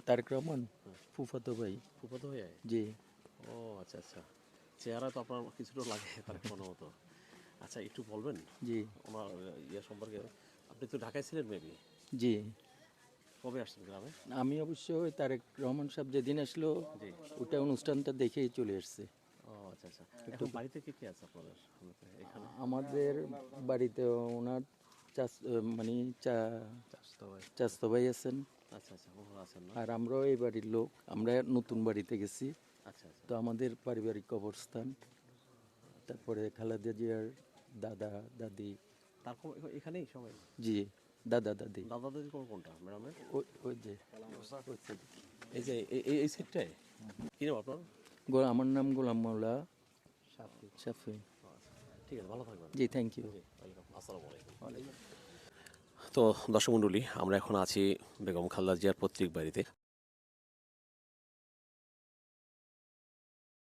তারেক রহমান ফুফাতো ভাই। ফুফাতো ভাই? জি ও আচ্ছা আচ্ছা, চেহারা তো আপনার কিছুটা লাগে তারেক রহমানের মতো। আচ্ছা, একটু বলবেন জি ওনার ইয়ে সম্পর্কে? আপনি তো ঢাকায় ছিলেন মেবি, জি। কবে আসছেন গ্রামে? আমি অবশ্য ওই তারেক রহমান সাহেব যেদিন আসলো জি। ওটা অনুষ্ঠানটা দেখেই চলে এসছে। ও আচ্ছা আচ্ছা, এখন বাড়িতে কে কে আছে আপনাদের এখানে? আমাদের বাড়িতে ওনার মানে চাষতো ভাই? চাচাতো ভাই আছেন, আচ্ছা আচ্ছা, ওনারা আছেন না? আর আমরাও এই বাড়ির লোক। আমরা নতুন বাড়িতে গেছি, আচ্ছা আচ্ছা। তো আমাদের পারিবারিক কবরস্থান। তারপরে খালেদা জিয়ার দাদা দাদি। তারপর এখানেই সবাই? জি, দাদা দাদি দাদা দাদির কোনটা ম্যাডামের? ওই ওই যে ওই side এ। এই যে এই সেটটায়? কি নাম আপনার? আমার নাম গোলাম মাওলা শাফি। আচ্ছা, ঠিক আছে, ভালো থাকবেন। জি, থ্যাংক ইউ। G, welcome. আসসালামু আলাইকুম। তো দর্শক মণ্ডলী, আমরা এখন আছি বেগম খালেদা জিয়ার পৈতৃক বাড়িতে।